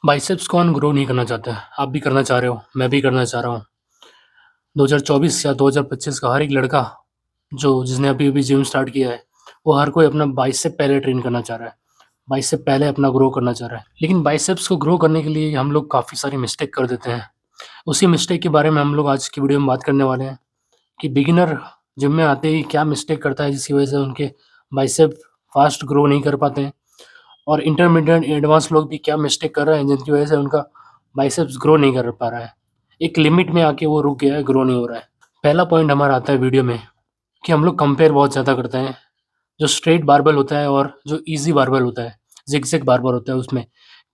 Biceps कौन grow नहीं करना चाहता है? आप भी करना चाह रहे हो, मैं भी करना चाह रहा हूँ। 2024 या 2025 का हर एक लड़का जो जिसने अभी-अभी जिम स्टार्ट किया है, वो हर कोई अपना बाइसेप पहले ट्रेन करना चाह रहा है। बाइसेप पहले अपना ग्रो करना चाह रहा है। लेकिन बाइसेप्स को ग्रो करने के लिए हम लोग काफ़ी सारी मिस्टेक कर देते हैं। उसी मिस्टेक के बारे में हम लोग आज की वीडियो में बात करने वाले हैं कि बिगिनर जिम में आते ही क्या मिस्टेक करता है जिसकी वजह से उनके बाइसेप फास्ट ग्रो नहीं कर पाते हैं। और इंटरमीडिएट एडवांस लोग भी क्या मिस्टेक कर रहे हैं जिनकी वजह से उनका बाइसेप्स ग्रो नहीं कर पा रहा है। एक लिमिट में आके वो रुक गया है, ग्रो नहीं हो रहा है। पहला पॉइंट हमारा आता है वीडियो में कि हम लोग कंपेयर बहुत ज़्यादा करते हैं, जो स्ट्रेट बारबेल होता है और जो ईज़ी बारबेल होता है, ज़िगज़ैग बारबेल होता है उसमें,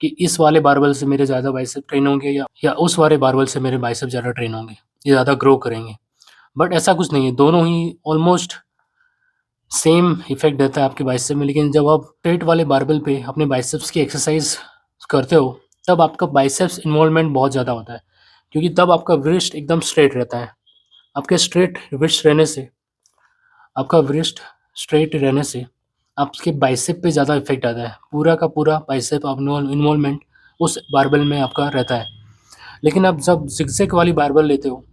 कि इस वाले बारबेल से मेरे ज़्यादा बाइसेप ट्रेन होंगे या उस वाले बारबेल से मेरे बाइसेप ज़्यादा ट्रेन होंगे, ये ज़्यादा ग्रो करेंगे। बट ऐसा कुछ नहीं है, दोनों ही ऑलमोस्ट सेम इफ़ेक्ट देता है आपके बाइसेप में। लेकिन जब आप स्ट्रेट वाले बारबेल पे अपने बाइसेप्स की एक्सरसाइज करते हो, तब आपका बाइसेप्स इन्वॉल्वमेंट बहुत ज़्यादा होता है, क्योंकि तब आपका व्रिस्ट एकदम स्ट्रेट रहता है। आपके स्ट्रेट व्रिस्ट रहने से आपका व्रिस्ट स्ट्रेट रहने से आपके बाइसेप पे ज़्यादा इफ़ेक्ट आता है। पूरा का पूरा बाइसेप इन्वॉल्वमेंट उस बारबेल में आपका रहता है। लेकिन आप जब ज़िगज़ैग वाली बारबेल लेते हो,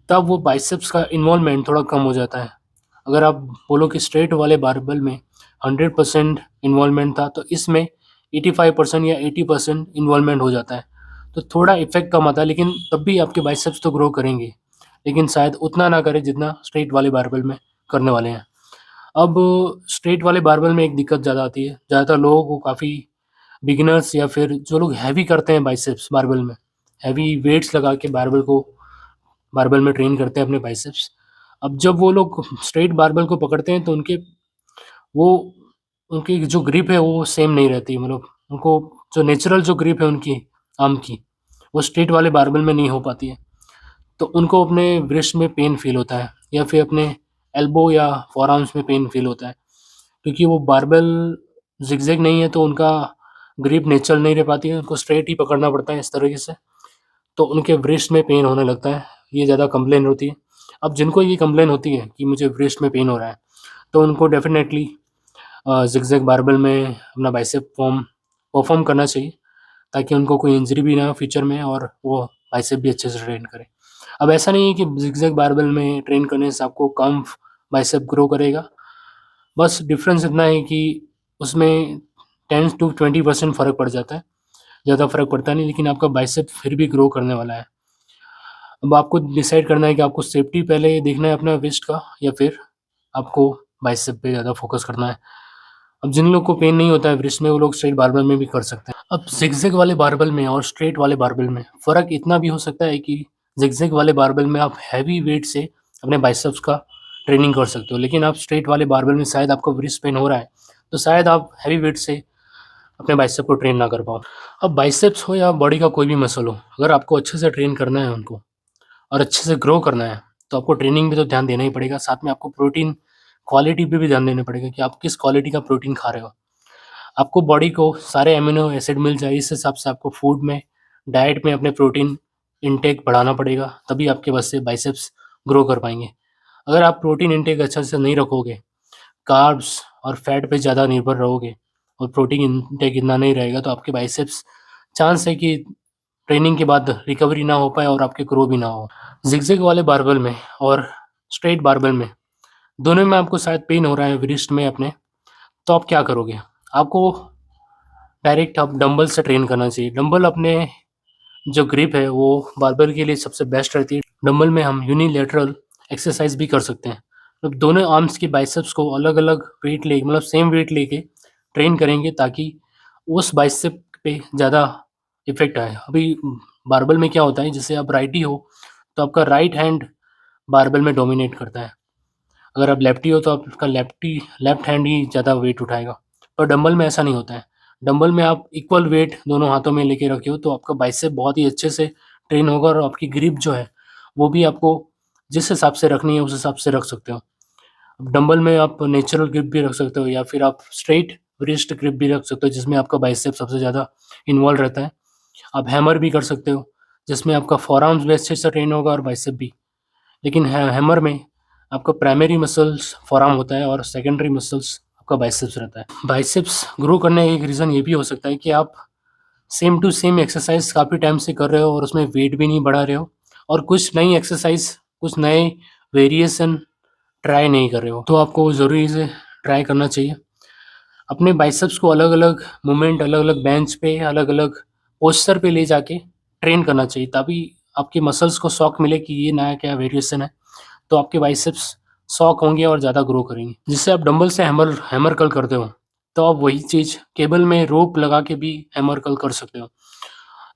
तब वो बाइसेप्स का इन्वॉल्वमेंट थोड़ा कम हो जाता है। अगर आप बोलो कि स्ट्रेट वाले बारबेल में 100% इन्वॉल्वमेंट था, तो इसमें 85% या 80% इन्वॉल्वमेंट हो जाता है। तो थोड़ा इफ़ेक्ट कम आता है, लेकिन तब भी आपके बाइसेप्स तो ग्रो करेंगे, लेकिन शायद उतना ना करें जितना स्ट्रेट वाले बारबेल में करने वाले हैं। अब स्ट्रेट वाले बारबेल में एक दिक्कत ज़्यादा आती है। ज़्यादातर लोगों को काफ़ी बिगिनर्स या फिर जो लोग हैवी करते हैं बाइसेप्स बारबेल में, हैवी वेट्स लगा के बारबेल में ट्रेन करते हैं अपने बाइसेप्स। अब जब वो लोग स्ट्रेट बारबेल को पकड़ते हैं तो वो उनकी जो ग्रिप है वो सेम नहीं रहती, मतलब उनको जो नेचुरल जो ग्रिप है उनकी आर्म की, वो स्ट्रेट वाले बारबेल में नहीं हो पाती है। तो उनको अपने व्रिस्ट में पेन फ़ील होता है या फिर अपने एल्बो या फ़ोरआर्म्स में पेन फ़ील होता है, क्योंकि वो बारबेल ज़िगज़ैग नहीं है तो उनका ग्रिप नेचुरल नहीं रह पाती है, उनको स्ट्रेट ही पकड़ना पड़ता है इस तरीके से। तो उनके व्रिस्ट में पेन होने लगता है, ये ज़्यादा कंप्लेन होती है। अब जिनको ये कंप्लेन होती है कि मुझे व्रिस्ट में पेन हो रहा है, तो उनको डेफ़िनेटली ज़िगज़ैग बारबेल में अपना बाइसेप परफ़ॉर्म करना चाहिए, ताकि उनको कोई इंजरी भी ना हो फ्यूचर में और वो बाइसेप भी अच्छे से ट्रेन करें। अब ऐसा नहीं है कि ज़िगज़ैग बारबेल में ट्रेन करने से आपको कम बाइसेप ग्रो करेगा, बस डिफ़रेंस इतना है कि उसमें 10 टू 20% फ़र्क पड़ जाता है, ज़्यादा फ़र्क पड़ता नहीं, लेकिन आपका बाइसेप फिर भी ग्रो करने वाला है। अब आपको डिसाइड करना है कि आपको सेफ्टी पहले देखना है अपना वेस्ट का, या फिर आपको बाइसेप पे ज़्यादा फ़ोकस करना है। अब जिन लोग को पेन नहीं होता है व्रिस्ट में, वो लोग स्ट्रेट बारबेल में भी कर सकते हैं। अब ज़िगज़ैग वाले बारबेल में और स्ट्रेट वाले बारबेल में फ़र्क इतना भी हो सकता है कि ज़िगज़ैग वाले बारबेल में आप हैवी वेट से अपने बाइसेप्स का ट्रेनिंग कर सकते हो, लेकिन आप स्ट्रेट वाले बारबेल में शायद आपको व्रिस्ट पेन हो रहा है, तो शायद आप हैवी वेट से अपने बाइसेप को ट्रेन ना कर पाओ। अब बाइसेप्स हो या बॉडी का कोई भी मसल हो, अगर आपको अच्छे से ट्रेन करना है उनको और अच्छे से ग्रो करना है, तो आपको ट्रेनिंग पे तो ध्यान देना ही पड़ेगा। साथ में आपको प्रोटीन क्वालिटी पे भी ध्यान देना पड़ेगा कि आप किस क्वालिटी का प्रोटीन खा रहे हो। आपको बॉडी को सारे अमीनो एसिड मिल जाए, इस हिसाब से आपको फूड में, डाइट में अपने प्रोटीन इनटेक बढ़ाना पड़ेगा, तभी आपके बस से बाइसेप्स ग्रो कर पाएँगे। अगर आप प्रोटीन इनटेक अच्छा से नहीं रखोगे, कार्ब्स और फैट पे ज़्यादा निर्भर रहोगे और प्रोटीन इनटेक इतना नहीं रहेगा, तो आपके बाइसेप्स चांस है कि ट्रेनिंग के बाद रिकवरी ना हो पाए और आपके ग्रो भी ना हो। ज़िगज़ैग वाले बारबेल में और स्ट्रेट बारबेल में, दोनों में आपको शायद पेन हो रहा है व्रिस्ट में अपने, तो आप क्या करोगे? आपको डायरेक्ट आप डंबल से ट्रेन करना चाहिए। डंबल अपने जो ग्रिप है वो बारबेल के लिए सबसे बेस्ट रहती है। डंबल में हम यूनिलैटरल एक्सरसाइज़ भी कर सकते हैं। मतलब दोनों आर्म्स के बाइसेप्स को अलग-अलग वेट ले मतलब सेम वेट लेके ट्रेन करेंगे, ताकि उस बाइसेप पे ज़्यादा इफ़ेक्ट आए। अभी बारबेल में क्या होता है, जैसे आप राइटी हो, तो आपका राइट हैंड बारबेल में डोमिनेट करता है। अगर आप लेफ्टी हो तो आपका लेफ्ट हैंड ही ज़्यादा वेट उठाएगा। पर डंबल में ऐसा नहीं होता है। डंबल में आप इक्वल वेट दोनों हाथों में लेके रखे हो, तो आपका बाइसेप बहुत ही अच्छे से ट्रेन होगा और आपकी ग्रिप जो है, वो भी आपको जिस हिसाब से रखनी है उस हिसाब से रख सकते हो। अब डंबल में आप नेचुरल ग्रिप भी रख सकते हो या फिर आप स्ट्रेट व्रिस्ट ग्रिप भी रख सकते हो, जिसमें आपका बाइसेप सबसे ज़्यादा इन्वॉल्व रहता है। आप हैमर भी कर सकते हो, जिसमें आपका फोरआर्म्स भी अच्छे से ट्रेन होगा और बाइसेप भी। लेकिन हैमर में आपका प्राइमरी मसल्स फोरआर्म होता है और सेकेंडरी मसल्स आपका बाइसेप्स रहता है। बाइसेप्स ग्रो करने का एक रीज़न ये भी हो सकता है कि आप सेम टू सेम एक्सरसाइज काफ़ी टाइम से कर रहे हो और उसमें वेट भी नहीं बढ़ा रहे हो और कुछ नई एक्सरसाइज, कुछ नए वेरिएशन ट्राई नहीं कर रहे हो, तो आपको ज़रूरी से ट्राई करना चाहिए। अपने बाइसेप्स को अलग-अलग मूवमेंट, अलग-अलग बेंच पे, अलग-अलग पोस्चर पे ले जाके ट्रेन करना चाहिए, तभी आपके मसल्स को शॉक मिले कि ये नया क्या वेरिएशन है, तो आपके बाइसेप्स शॉक होंगे और ज़्यादा ग्रो करेंगे। जिससे आप डंबल से हैमर हैमर कर्ल करते हो, तो आप वही चीज़ केबल में रोप लगा के भी हैमर कर्ल कर सकते हो।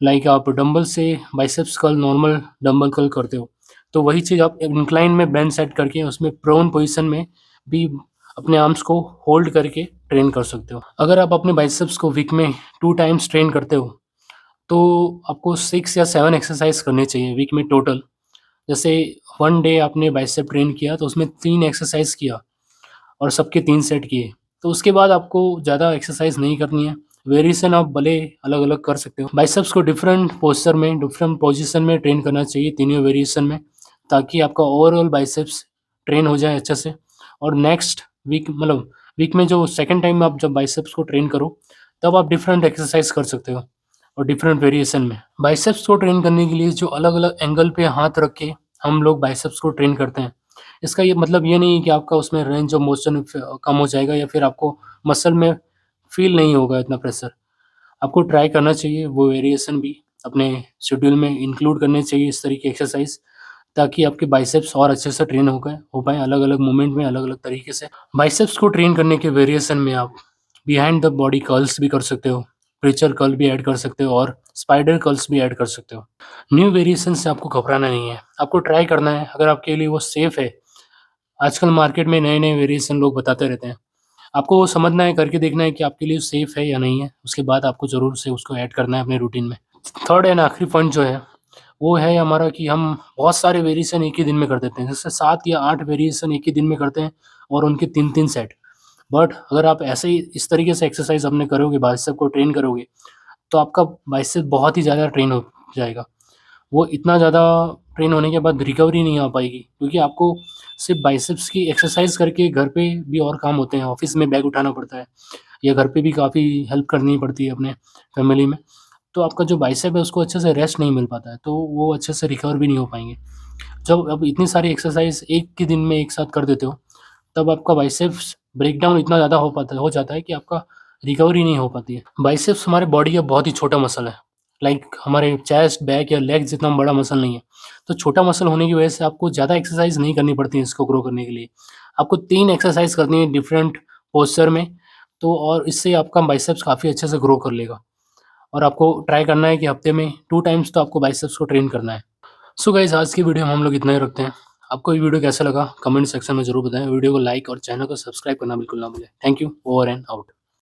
लाइक आप डंबल से biceps curl, normal dumbbell curl करते हो, तो वही चीज़ आप इंक्लाइन में बेंच सेट करके उसमें प्रोन पोजीशन में भी अपने आर्म्स को होल्ड करके ट्रेन कर सकते हो। अगर आप अपने बाइसेप्स को वीक में 2 टाइम्स ट्रेन करते हो, तो आपको 6 या 7 एक्सरसाइज करनी चाहिए वीक में टोटल। जैसे 1 डे आपने बाइसेप ट्रेन किया तो उसमें 3 एक्सरसाइज किया और सबके 3 सेट किए। तो उसके बाद आपको ज़्यादा एक्सरसाइज नहीं करनी है। वेरिएशन आप भले अलग-अलग कर सकते हो। बाइसेप्स को डिफरेंट पोस्चर में, डिफरेंट पोजीशन में ट्रेन करना चाहिए तीनों वेरिएशन में, ताकि आपका ओवरऑल बाइसेप्स ट्रेन हो जाए अच्छे से। और नेक्स्ट वीक मतलब वीक में जो सेकंड टाइम आप जब बाइसेप्स को ट्रेन करो, तब आप डिफरेंट एक्सरसाइज कर सकते हो और डिफरेंट वेरिएशन में। बाइसेप्स को ट्रेन करने के लिए जो अलग-अलग एंगल पे हाथ रख के हम लोग बाइसेप्स को ट्रेन करते हैं, इसका ये मतलब ये नहीं है कि आपका उसमें रेंज ऑफ मोशन कम हो जाएगा या फिर आपको मसल में फ़ील नहीं होगा इतना प्रेशर। आपको ट्राई करना चाहिए वो वेरिएशन भी अपने शेड्यूल में इंक्लूड करने चाहिए इस तरह की एक्सरसाइज, ताकि आपके बाइसेप्स और अच्छे से ट्रेन हो पाएँ अलग-अलग मूवमेंट में अलग-अलग तरीके से। बाइसेप्स को ट्रेन करने के वेरिएशन में आप बिहाइंड द बॉडी कर्ल्स भी कर सकते हो, प्रीचर कर्ल भी ऐड कर सकते हो और स्पाइडर कर्ल्स भी ऐड कर सकते हो। न्यू वेरिएशन से आपको घबराना नहीं है, आपको ट्राई करना है अगर आपके लिए वो सेफ है। आजकल मार्केट में नए-नए वेरिएशन लोग बताते रहते हैं। आपको वो समझना है, करके देखना है कि आपके लिए सेफ है या नहीं है, उसके बाद आपको ज़रूर से उसको ऐड करना है अपने रूटीन में। थर्ड एंड आखिरी पॉइंट जो है, वो है हमारा कि हम बहुत सारे वेरिएशन एक ही दिन में कर देते हैं। जैसे 7 या 8 वेरिएशन एक ही दिन में करते हैं और उनके 3-3 सेट। बट अगर आप ऐसे ही इस तरीके से एक्सरसाइज़ अपने करोगे, बाइसेप को ट्रेन करोगे, तो आपका बाइसेप बहुत ही ज़्यादा ट्रेन हो जाएगा। वो इतना ज़्यादा ट्रेन होने के बाद रिकवरी नहीं आ पाएगी, क्योंकि आपको सिर्फ़ बाइसेप्स की एक्सरसाइज़ करके घर पे भी और काम होते हैं, ऑफ़िस में बैग उठाना पड़ता है या घर पे भी काफ़ी हेल्प करनी पड़ती है अपने फैमिली में। तो आपका जो बाइसेप है उसको अच्छे से रेस्ट नहीं मिल पाता है, तो वो अच्छे से रिकवर भी नहीं हो पाएँगे। जब आप इतनी सारी एक्सरसाइज़ एक ही दिन में एक साथ कर देते हो, तब आपका बाइसेप्स ब्रेकडाउन इतना ज़्यादा हो जाता है कि आपका रिकवरी नहीं हो पाती है। बाइसेप्स हमारे बॉडी का बहुत ही छोटा मसल है। लाइक हमारे चेस्ट, बैक या लेग जितना बड़ा मसल नहीं है। तो छोटा मसल होने की वजह से आपको ज़्यादा एक्सरसाइज़ नहीं करनी पड़ती है इसको ग्रो करने के लिए। आपको 3 एक्सरसाइज़ करनी है डिफरेंट पोस्चर में, तो और इससे आपका बाइसेप्स काफ़ी अच्छे से ग्रो कर लेगा। और आपको ट्राई करना है कि हफ्ते में 2 टाइम्स तो आपको बाइसेप्स को ट्रेन करना है। सो गाइस, आज की वीडियो में हम लोग इतना ही रखते हैं। आपको ये वीडियो कैसा लगा कमेंट सेक्शन में ज़रूर बताएँ। वीडियो को लाइक और चैनल को सब्सक्राइब करना बिल्कुल ना भूलें। Thank you, over and out.